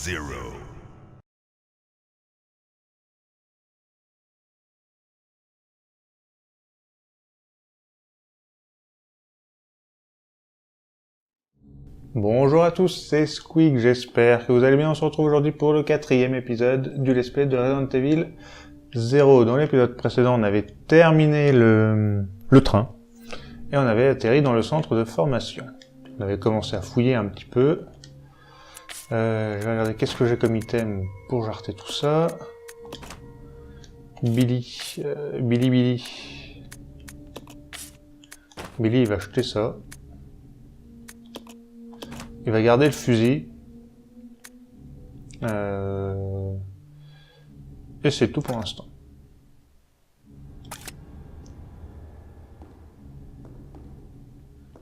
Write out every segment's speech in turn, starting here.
0. Bonjour à tous, c'est Squeak, j'espère que vous allez bien. On se retrouve aujourd'hui pour le 4e épisode du let's play de Resident Evil 0. Dans l'épisode précédent, on avait terminé le train et on avait atterri dans le centre de formation. On avait commencé à fouiller un petit peu. Je vais regarder qu'est-ce que j'ai comme item pour jarter tout ça. Billy, Billy, il va acheter ça. Il va garder le fusil. Et c'est tout pour l'instant.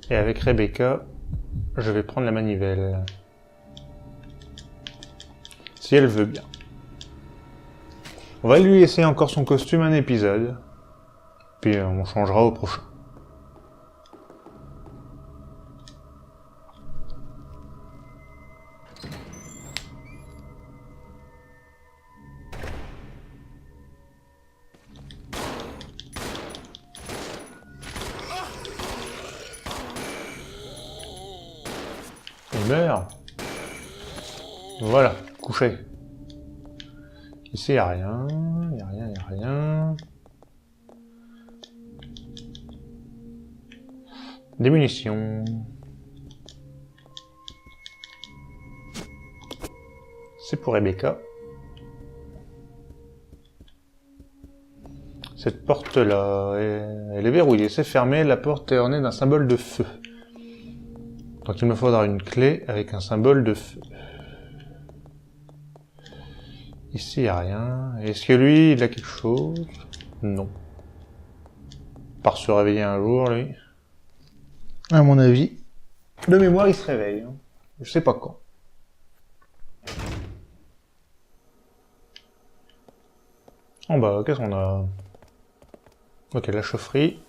Et avec Rebecca, je vais prendre la manivelle. Si elle veut bien. On va lui laisser encore son costume un épisode. Puis on changera au prochain. Il meurt. Voilà, couché. Ici, il n'y a rien, il n'y a rien, il n'y a rien. Des munitions. C'est pour Rebecca. Cette porte-là, elle est verrouillée, c'est fermé, la porte est ornée d'un symbole de feu. Donc il me faudra une clé avec un symbole de feu. Ici, il n'y a rien. Est-ce que lui, il a quelque chose? Non. Par se réveiller un jour, lui. À mon avis, de mémoire, il se réveille. Hein. Je sais pas quand. En bas, qu'est-ce qu'on a? Ok, la chaufferie.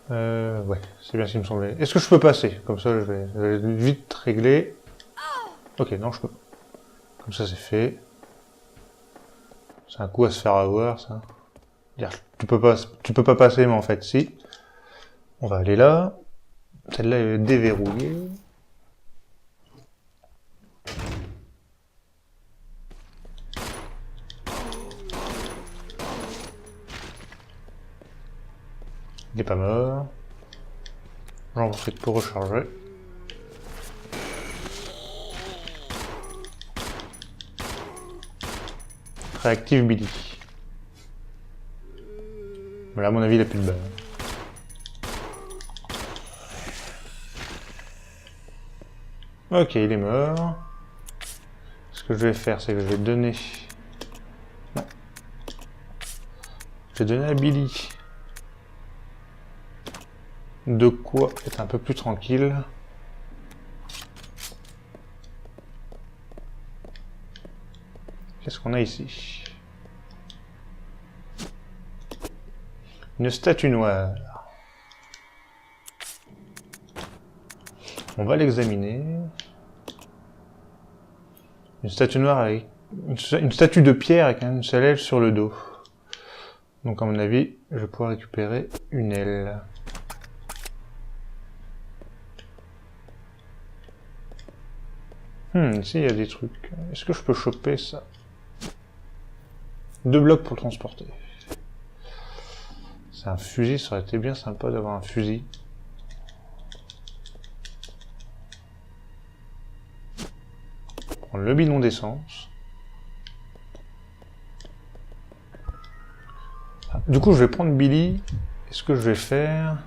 Ouais, c'est bien ce qu'il me semblait. Est-ce que je peux passer? Comme ça, je vais vite régler. Ok, non, je peux pas. Comme ça, c'est fait. C'est un coup à se faire avoir, ça. Dire, tu peux pas passer, mais en fait, si. On va aller là. Celle-là est déverrouillée. Il est pas mort. J'en profite pour recharger. Réactive Billy. Mais là, à mon avis, il a plus de balles. Ok, il est mort. Ce que je vais faire, c'est que je vais donner... Non. Je vais donner à Billy de quoi être un peu plus tranquille. Qu'est-ce qu'on a ici? Une statue noire. On va l'examiner. Une statue noire avec... Une statue de pierre avec une seule aile sur le dos. Donc à mon avis, je vais pouvoir récupérer une aile. Ici il y a des trucs. Est-ce que je peux choper ça? 2 blocs pour le transporter. C'est un fusil, ça aurait été bien sympa d'avoir un fusil. Prendre le bidon d'essence. Du coup, je vais prendre Billy. Et ce que je vais faire,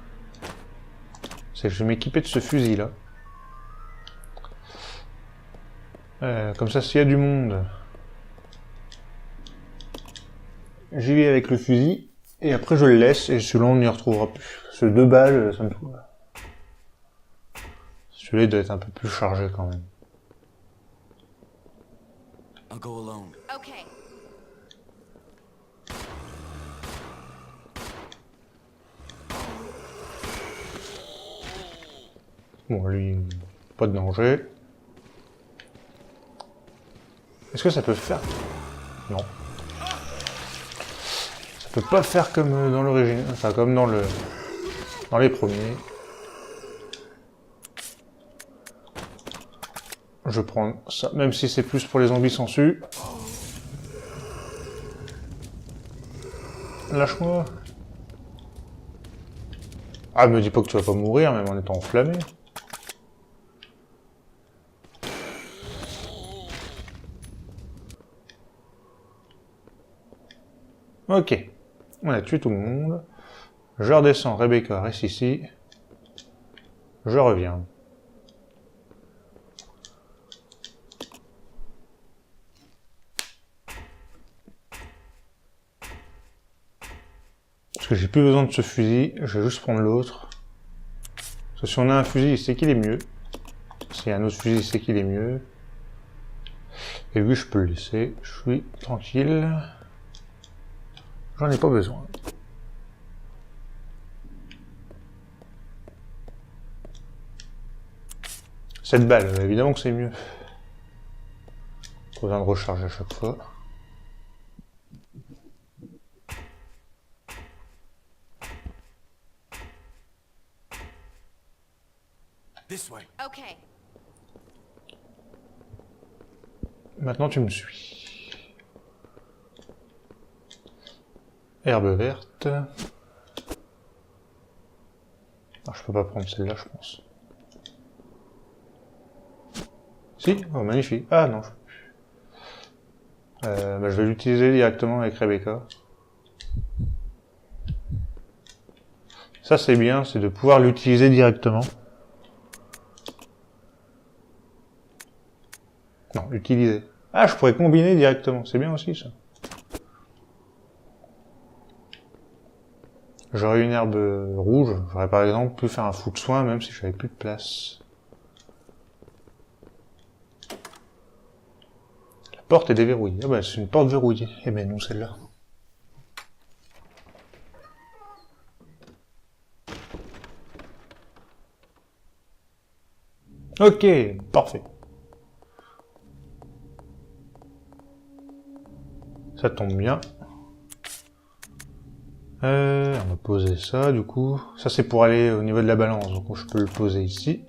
c'est que je vais m'équiper de ce fusil-là. Comme ça, s'il y a du monde, j'y vais avec le fusil. Et après, je le laisse. Et celui-là, on n'y retrouvera plus. Ce 2 balles, ça me fout. Celui-là, il doit être un peu plus chargé quand même. I'll go alone. Okay. Bon, lui, pas de danger. Est-ce que ça peut faire... Non. Ça peut pas faire comme dans l'origine, enfin comme dans les premiers. Je prends ça, même si c'est plus pour les zombies sangsues. Lâche-moi. Ah, me dis pas que tu vas pas mourir, même en étant enflammé. Ok. On a tué tout le monde. Je redescends, Rebecca reste ici. Je reviens. Parce que j'ai plus besoin de ce fusil, je vais juste prendre l'autre. Parce que si on a un fusil, c'est qu'il est mieux. S'il y a un autre fusil, c'est qu'il est mieux. Et lui, je peux le laisser. Je suis tranquille. J'en ai pas besoin. Cette balle, évidemment que c'est mieux. Pas besoin de recharger à chaque fois. This way. Okay. Maintenant, tu me suis. Herbe verte. Ah, je peux pas prendre celle-là, je pense. Si, oh, magnifique. Ah non, je peux plus. Je vais l'utiliser directement avec Rebecca. Ça, c'est bien, c'est de pouvoir l'utiliser directement. Non, utiliser. Ah, je pourrais combiner directement, c'est bien aussi ça. J'aurais une herbe rouge, j'aurais par exemple pu faire un fou de soin même si j'avais plus de place. La porte est déverrouillée. Ah bah c'est une porte verrouillée. Eh ben non, celle-là. Ok, parfait. Ça tombe bien. On va poser ça, du coup. Ça, c'est pour aller au niveau de la balance, donc je peux le poser ici.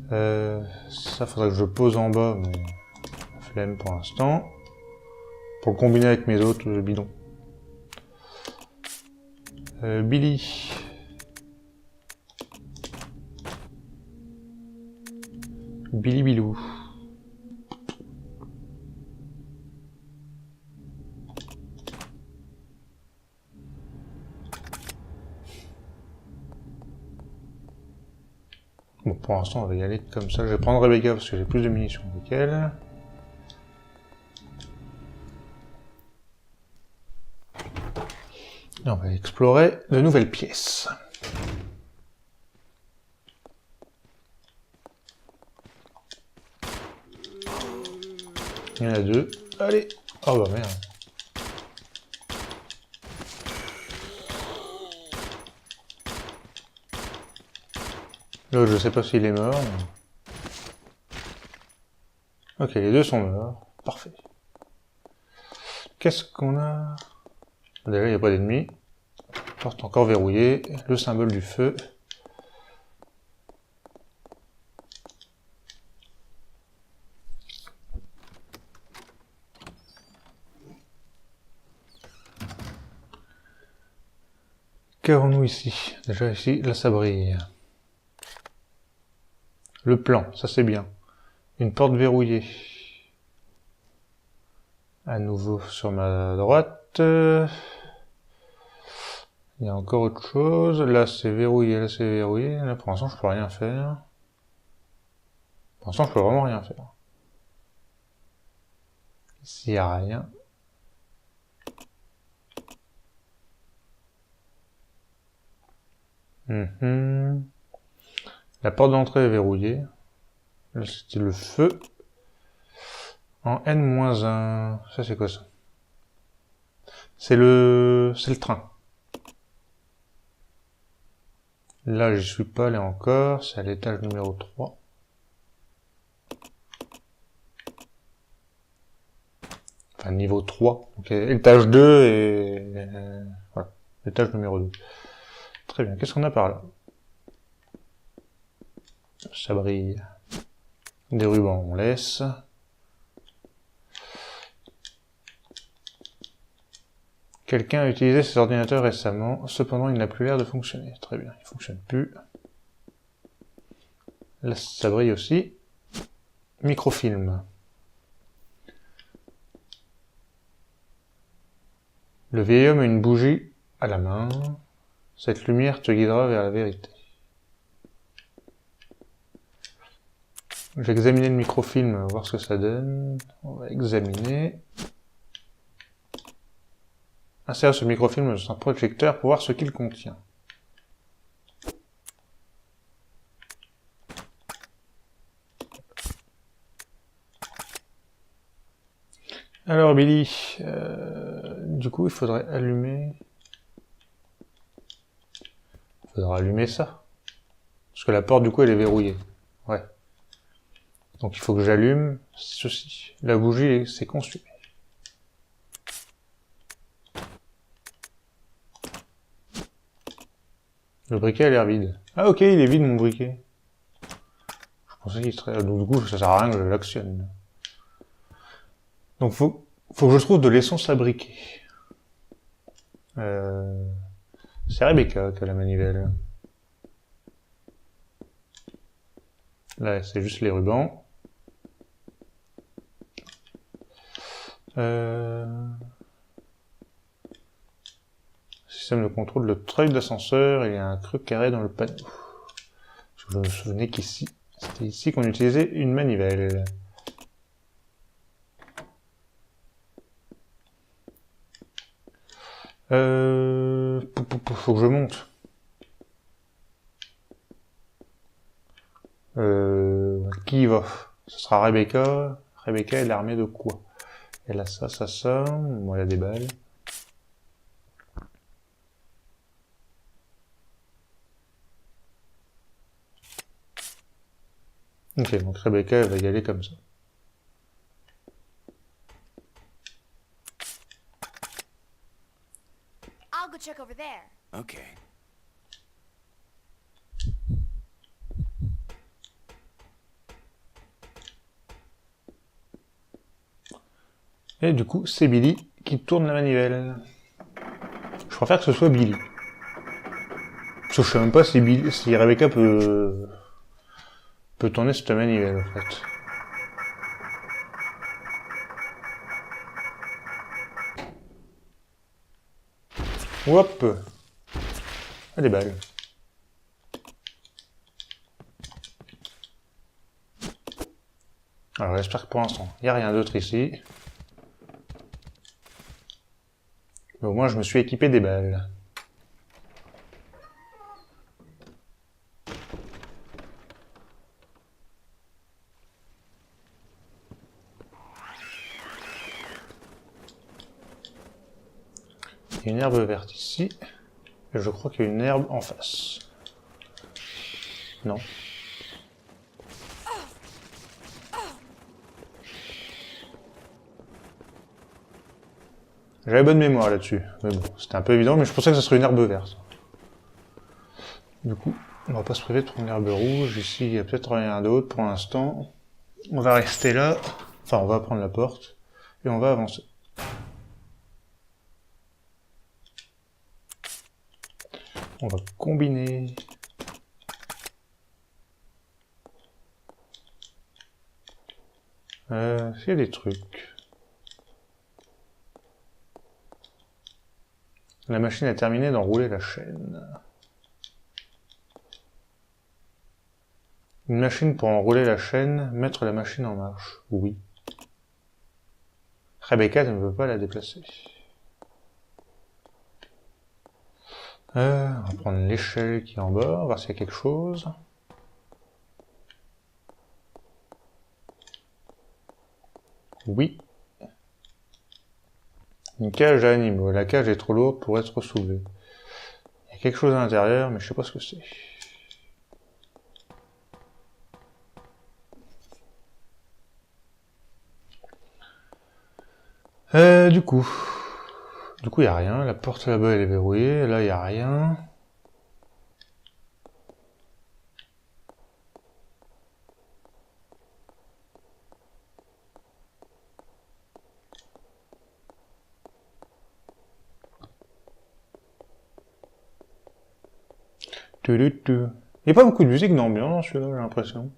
Ça, faudrait que je pose en bas, mais flemme pour l'instant. Pour le combiner avec mes autres bidons. Billy. Billy Bilou. Bon, pour l'instant, on va y aller comme ça. Je vais prendre Rebecca parce que j'ai plus de munitions avec elle. Et on va explorer de nouvelles pièces. Il y en a deux. Allez. Oh bah merde. L'autre, je sais pas s'il est mort. Mais... Ok, les deux sont morts. Parfait. Qu'est-ce qu'on a? Déjà, il n'y a pas d'ennemis. Porte encore verrouillée. Le symbole du feu. Qu'avons-nous ici? Déjà ici, là ça brille. Le plan, ça c'est bien. Une porte verrouillée. À nouveau sur ma droite. Il y a encore autre chose. Là c'est verrouillé, là c'est verrouillé. Là pour l'instant je peux rien faire. Pour l'instant je peux vraiment rien faire. Ici il n'y a rien. La porte d'entrée est verrouillée. Là c'était le feu. En N-1. Ça c'est quoi ça? C'est le train. Là j'y suis pas allé encore. C'est à l'étage numéro 3. Enfin, niveau 3. Donc, étage 2 et... voilà. Étage numéro 2. Très bien. Qu'est-ce qu'on a par là? Ça brille. Des rubans, on laisse. Quelqu'un a utilisé cet ordinateur récemment, cependant il n'a plus l'air de fonctionner. Très bien, il fonctionne plus. Là, ça brille aussi. Microfilm. Le vieil homme a une bougie à la main. Cette lumière te guidera vers la vérité. Je vais examiner le microfilm, voir ce que ça donne. On va examiner. Insère ce microfilm dans un projecteur pour voir ce qu'il contient. Alors Billy, du coup il faudrait allumer... Il faudra allumer ça. Parce que la porte du coup elle est verrouillée. Ouais. Donc il faut que j'allume ceci. La bougie s'est consumée. Le briquet a l'air vide. Ah ok, il est vide mon briquet. Je pensais qu'il serait... Donc du coup ça sert à rien que je l'actionne. Donc faut que je trouve de l'essence à briquet. C'est Rebecca qui a la manivelle. Là c'est juste les rubans. Système de contrôle, le treuil d'ascenseur, il y a un creux carré dans le panneau. Je me souvenais qu'ici, c'était ici qu'on utilisait une manivelle. Faut que je monte. Qui y va? Ce sera Rebecca. Rebecca est l'armée de quoi? Elle a ça, ça, ça. Bon, elle a des balles. Ok, donc Rebecca, elle va y aller comme ça. I'll go check over there. Okay. Et du coup, c'est Billy qui tourne la manivelle. Je préfère que ce soit Billy. Parce que je sais même pas si Rebecca peut tourner cette manivelle, en fait. Hop! Ah, des balles. Alors j'espère que pour l'instant, il n'y a rien d'autre ici. Mais au moins je me suis équipé des balles. Il y a une herbe verte ici. Et je crois qu'il y a une herbe en face. Non. J'avais bonne mémoire là-dessus. Mais bon, c'était un peu évident, mais je pensais que ce serait une herbe verte. Du coup, on va pas se priver de trouver une herbe rouge. Ici, il y a peut-être rien d'autre pour l'instant. On va rester là. Enfin, on va prendre la porte. Et on va avancer. On va combiner. S'il y a des trucs. La machine a terminé d'enrouler la chaîne. Une machine pour enrouler la chaîne, mettre la machine en marche. Oui. Rebecca ne veut pas la déplacer. On va prendre l'échelle qui est en bas, voir s'il y a quelque chose. Oui. Une cage à animaux. La cage est trop lourde pour être soulevée. Il y a quelque chose à l'intérieur, mais je sais pas ce que c'est. Du coup... Du coup, il n'y a rien. La porte là-bas, elle est verrouillée. Là, il n'y a rien. Il n'y a pas beaucoup de musique d'ambiance dans celui-là, j'ai l'impression.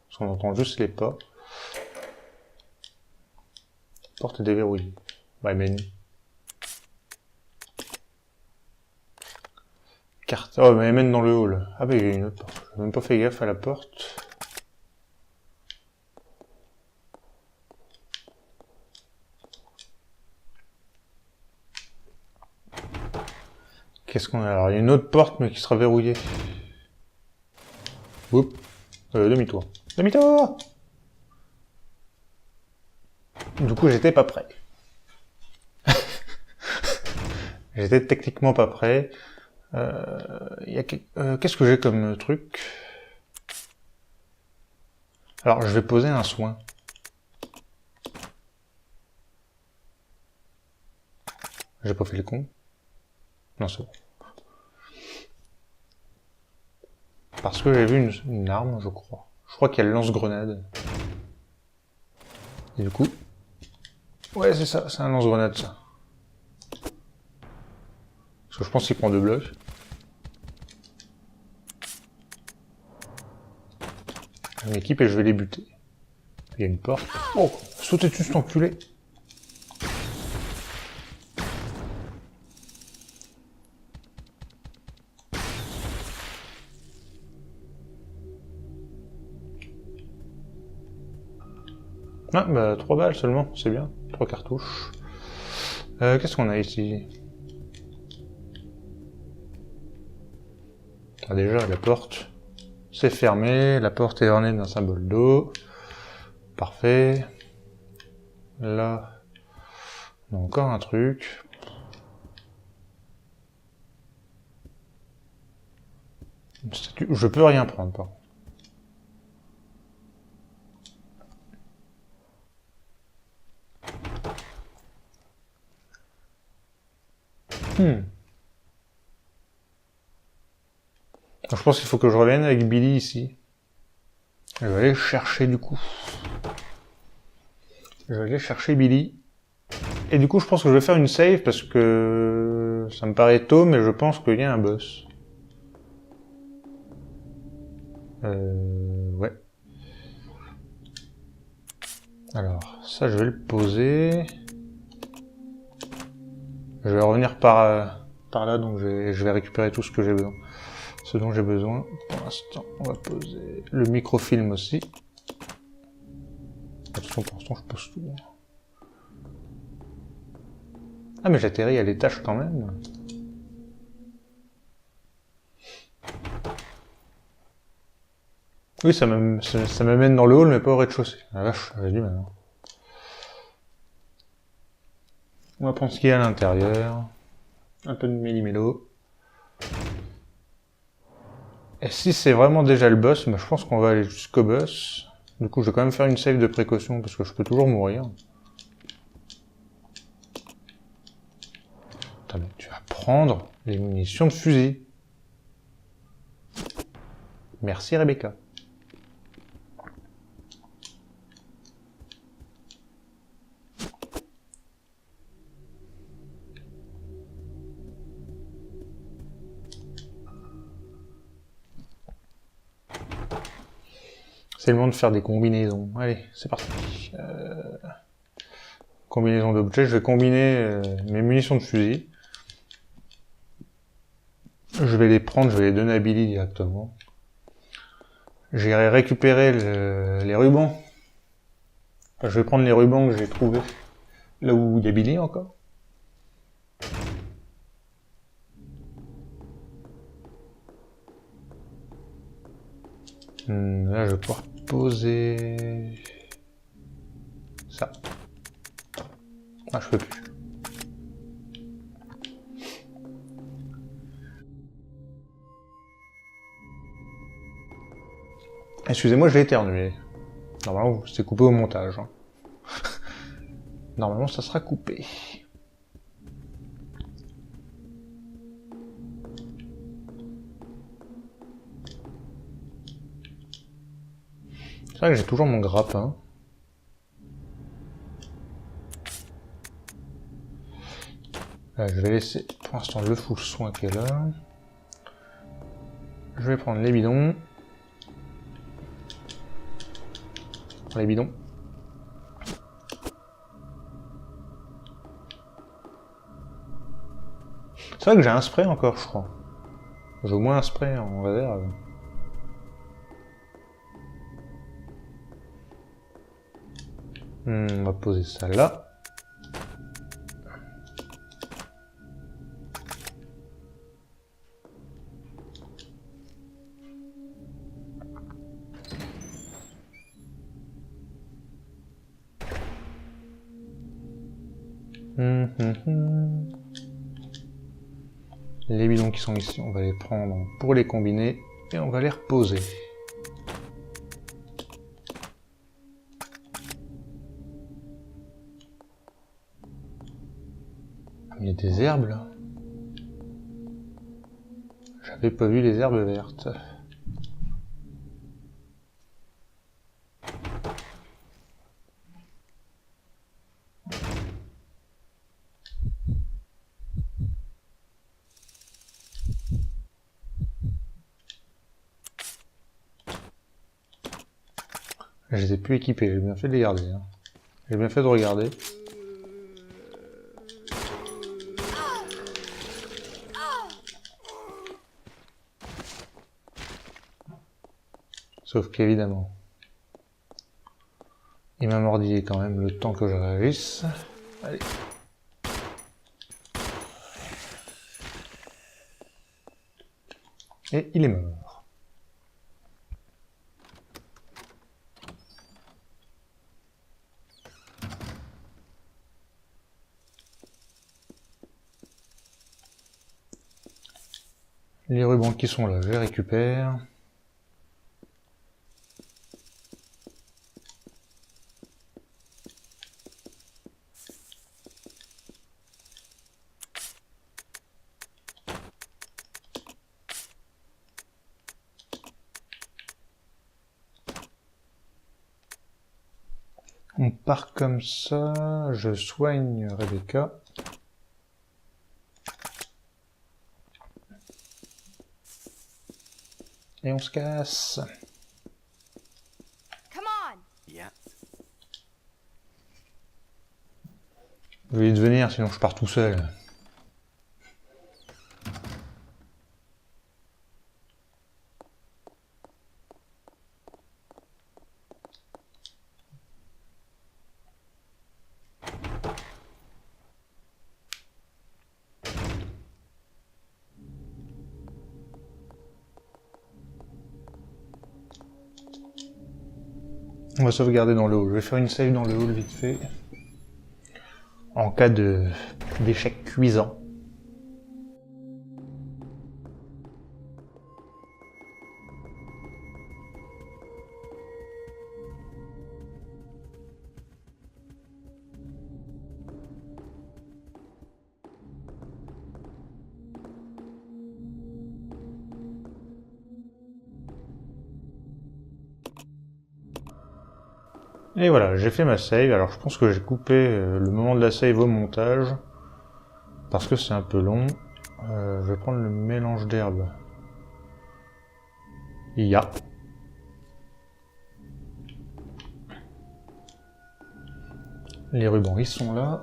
Parce qu'on entend juste les pas. La porte est déverrouillée. Bah, menu. Carte. Oh, mais elle mène dans le hall. Ah bah, il y a une autre porte. J'ai même pas fait gaffe à la porte. Qu'est-ce qu'on a? Alors, il y a une autre porte, mais qui sera verrouillée. Oups. Demi-tour. Demi-tour! Du coup, j'étais pas prêt. J'étais techniquement pas prêt. Qu'est-ce que j'ai comme truc? Alors, je vais poser un soin. J'ai pas fait le con. Non, c'est bon. Parce que j'ai vu une arme, je crois. Je crois qu'il y a le lance-grenade. Et du coup... Ouais, c'est ça, c'est un lance-grenade, ça. Parce que je pense qu'il prend 2 blocs. Je m'équipe et je vais les buter. Il y a une porte. Oh, sautez dessus cet enculé. Ah, bah 3 balles seulement, c'est bien. 3 cartouches. Qu'est-ce qu'on a ici? Ah, déjà, la porte. C'est fermé, la porte est ornée d'un symbole d'eau. Parfait. Là, on a encore un truc. Une statue. Je peux rien prendre, par contre. Je pense qu'il faut que je revienne avec Billy ici. Je vais aller chercher du coup. Je vais aller chercher Billy. Et du coup, je pense que je vais faire une save parce que ça me paraît tôt, mais je pense qu'il y a un boss. Ouais. Alors, ça, je vais le poser. Je vais revenir par là, donc je vais récupérer tout ce que j'ai besoin. Ce dont j'ai besoin. Pour l'instant, on va poser le microfilm aussi. De toute façon, pour l'instant, je pose tout. Ah, mais j'atterris à l'étage quand même. Oui, ça m'amène dans le hall, mais pas au rez-de-chaussée. La vache, j'ai du mal. Hein. On va prendre ce qu'il y a à l'intérieur. Un peu de millimélo. Et si c'est vraiment déjà le boss, bah, je pense qu'on va aller jusqu'au boss. Du coup, je vais quand même faire une save de précaution, parce que je peux toujours mourir. Attends, mais tu vas prendre les munitions de fusil. Merci Rebecca. C'est le moment de faire des combinaisons. Allez, c'est parti. Combinaison d'objets. Je vais combiner mes munitions de fusil. Je vais les prendre, je vais les donner à Billy directement. J'irai récupérer les rubans. Enfin, je vais prendre les rubans que j'ai trouvés. Là où il y a Billy encore. Là, je vais pouvoir poser... ça. Ah, je peux plus. Excusez-moi, j'ai éternué. Normalement, c'est coupé au montage. Hein. normalement ça sera coupé. C'est vrai que j'ai toujours mon grappin. Je vais laisser pour l'instant le full soin qui est là. Je vais prendre les bidons. Les bidons. C'est vrai que j'ai un spray encore, je crois. J'ai au moins un spray en réserve. On va poser ça là. Les bidons qui sont ici, on va les prendre pour les combiner et on va les reposer. Il y a des herbes là. J'avais pas vu les herbes vertes. Je les ai plus équipés, j'ai bien fait de les garder. Hein. J'ai bien fait de regarder. Sauf qu'évidemment, il m'a mordillé quand même le temps que je réagisse. Allez. Et il est mort. Les rubans qui sont là, je les récupère. On part comme ça, je soigne Rebecca. Et on se casse. Come on. Yeah. Je vais y devenir, sinon je pars tout seul. On va sauvegarder dans le hall. Je vais faire une save dans le hall vite fait. En cas d'échec cuisant. Et voilà, j'ai fait ma save. Alors je pense que j'ai coupé le moment de la save au montage. Parce que c'est un peu long. Je vais prendre le mélange d'herbes. Il y a. Les rubans, ils sont là.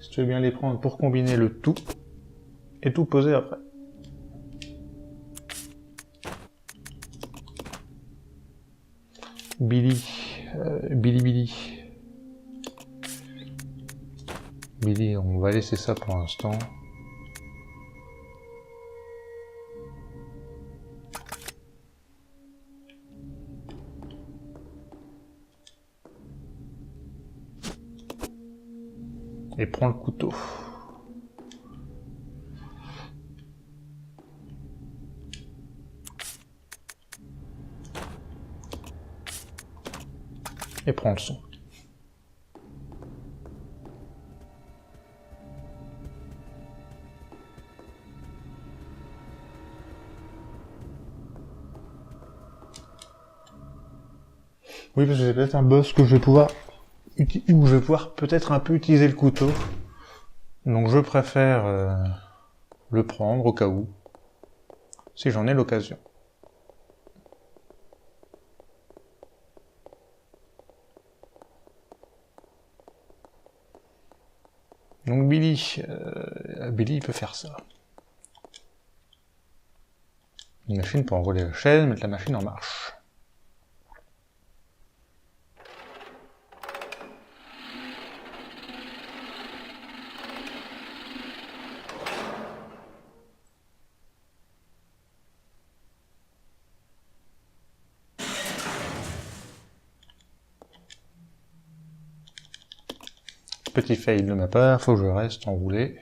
Si tu veux bien les prendre pour combiner le tout. Et tout poser après. Billy. Billy, on va laisser ça pour l'instant. Et prends le couteau. Et prends le son. Oui, parce que c'est peut-être un boss que je vais pouvoir... où je vais pouvoir peut-être un peu utiliser le couteau. Donc je préfère le prendre au cas où. Si j'en ai l'occasion. Donc Billy, Billy il peut faire ça. Une machine pour enrouler la chaîne, mettre la machine en marche. Petit fail de ma part, faut que je reste enroulé.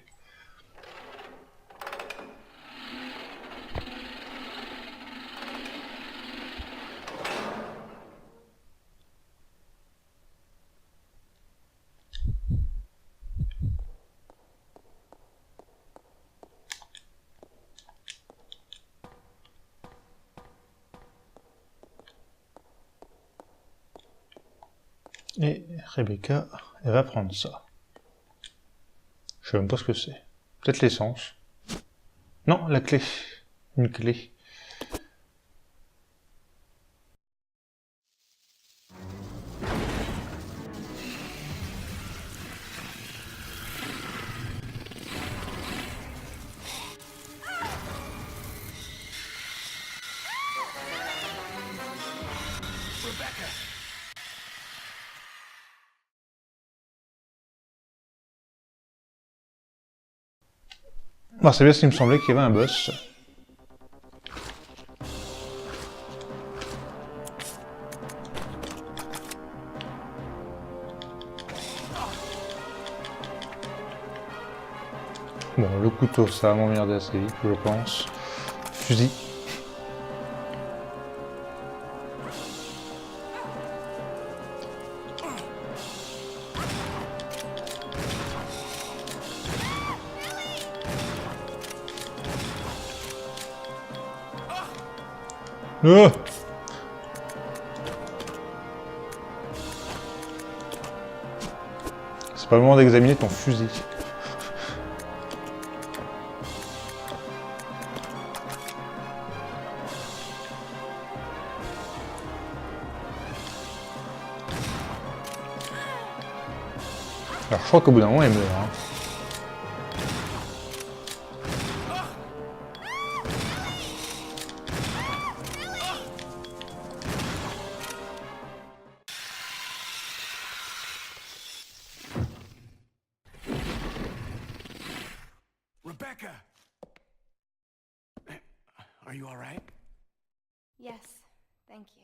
Et Rebecca, elle va prendre ça. Je sais même pas ce que c'est. Peut-être l'essence. Non, la clé. Une clé. Bon, c'est bien ce qu'il me semblait qu'il y avait un boss. Bon, le couteau, ça va m'emmerder assez vite, je pense. Fusil. Oh! C'est pas le moment d'examiner ton fusil. Alors je crois qu'au bout d'un moment il meurt. Hein. Rebecca! Are you alright? Yes, thank you.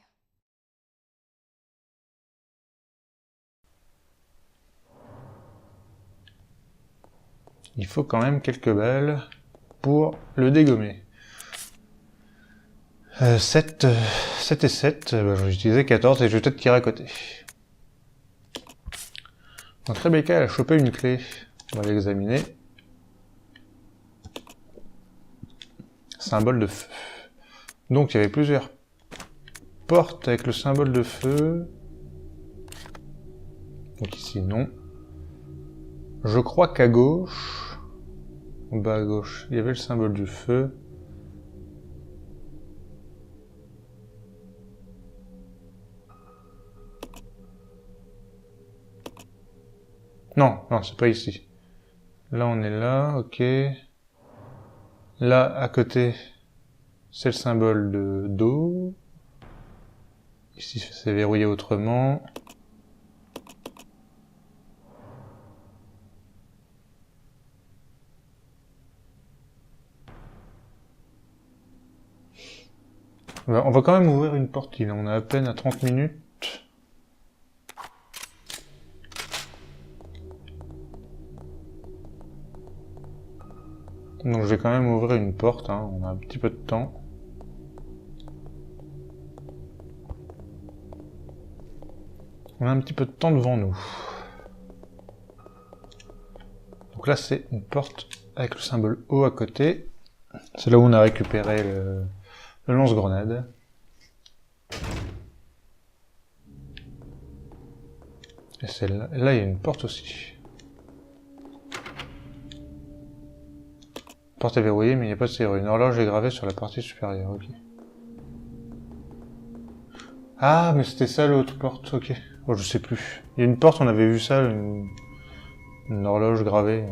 Il faut quand même quelques balles pour le dégommer. 7 et 7, j'ai utilisé 14 et je vais peut-être tirer à côté. Donc Rebecca elle a chopé une clé, on va l'examiner. Symbole de feu. Donc il y avait plusieurs portes avec le symbole de feu. Donc ici non. Je crois qu'à gauche, en bas à gauche, il y avait le symbole du feu. Non, non, c'est pas ici. Là, on est là, ok. Là, à côté, c'est le symbole de d'eau. Ici, c'est verrouillé autrement. On va quand même ouvrir une porte, là. On est à peine à 30 minutes. Donc je vais quand même ouvrir une porte, hein. On a un petit peu de temps. On a un petit peu de temps devant nous. Donc là c'est une porte avec le symbole O à côté. C'est là où on a récupéré le lance-grenade. Et celle-là, là il y a une porte aussi. La porte est verrouillée mais il n'y a pas de serrure. Une horloge est gravée sur la partie supérieure, ok. Ah mais c'était ça l'autre porte, ok. Oh je sais plus. Il y a une porte, on avait vu ça, une horloge gravée.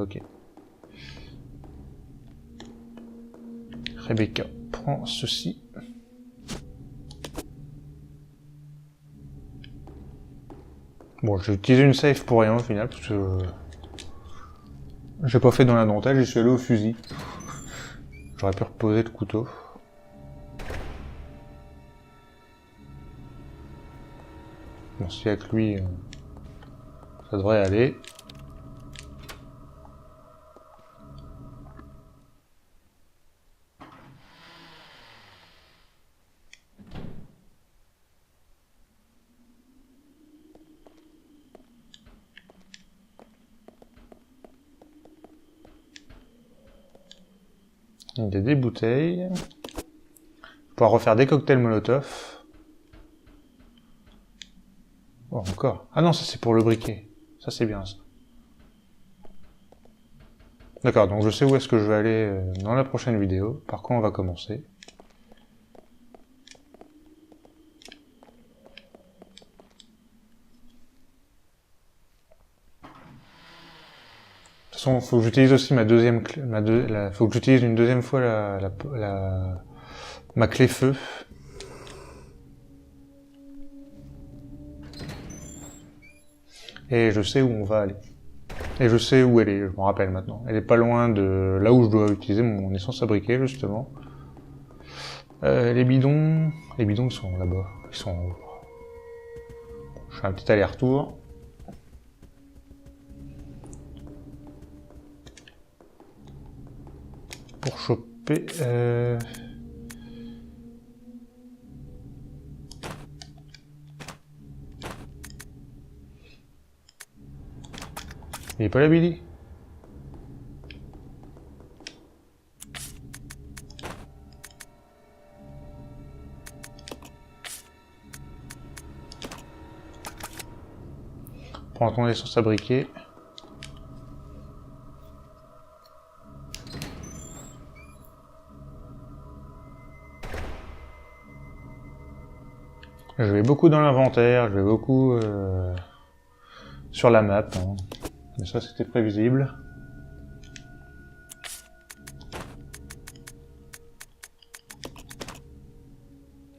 Ok. Rebecca prend ceci. Bon, j'ai utilisé une safe pour rien au final, parce que j'ai pas fait dans la dentelle, j'y suis allé au fusil. J'aurais pu reposer le couteau. Bon, si avec lui, ça devrait aller. Il y a des bouteilles. Pouvoir refaire des cocktails Molotov. Oh, encore. Ah non, ça c'est pour le briquet. Ça c'est bien ça. D'accord, donc je sais où est-ce que je vais aller dans la prochaine vidéo. Par quoi on va commencer. De toute façon, faut que j'utilise aussi ma deuxième clé. Faut que j'utilise une deuxième fois ma clé feu. Et je sais où on va aller. Et je sais où elle est, je m'en rappelle maintenant. Elle est pas loin de là où je dois utiliser mon essence à briquet, justement. Les bidons ils sont là-bas. Ils sont en haut. Je fais un petit aller-retour. Pour choper... Il est pas là, Billy? Prends ton essence à briquet. Je vais beaucoup dans l'inventaire, je vais beaucoup sur la map. Hein. Mais ça, c'était prévisible.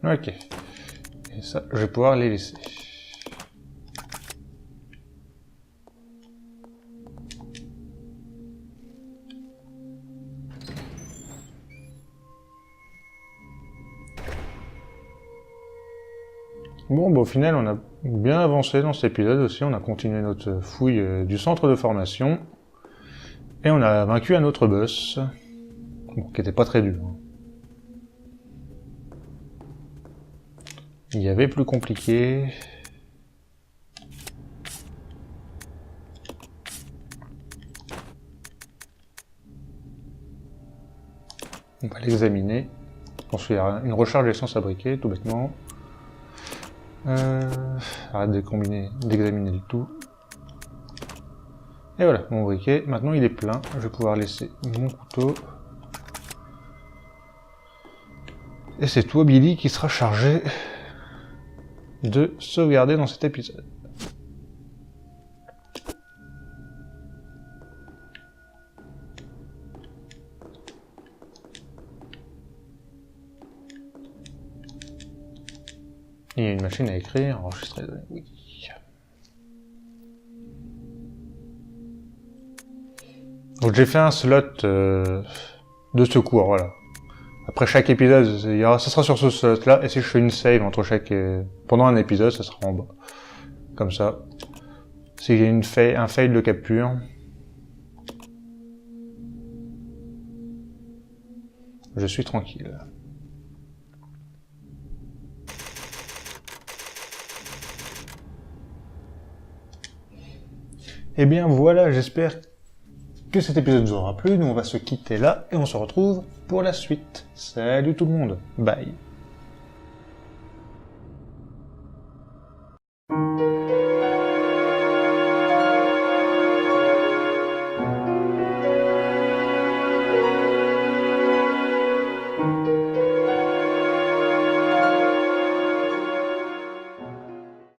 Ok. Et ça, je vais pouvoir les laisser. Bon, bah, au final, on a bien avancé dans cet épisode aussi. On a continué notre fouille du centre de formation. Et on a vaincu un autre boss. Bon, qui était pas très dur. Il y avait plus compliqué. On va l'examiner. Ensuite, une recharge d'essence à briquet, tout bêtement. Arrête d'examiner le tout. Et voilà, mon briquet. Maintenant, il est plein. Je vais pouvoir laisser mon couteau. Et c'est toi, Billy, qui sera chargé de sauvegarder dans cet épisode. Il y a une machine à écrire, enregistrer les données, oui. Donc j'ai fait un slot de secours, voilà. Après chaque épisode, ça sera sur ce slot-là, et si je fais une save entre chaque... pendant un épisode, ça sera en bas. Comme ça. Si j'ai un fail de capture. Je suis tranquille. Eh bien voilà, j'espère que cet épisode vous aura plu. Nous, on va se quitter là et on se retrouve pour la suite. Salut tout le monde. Bye.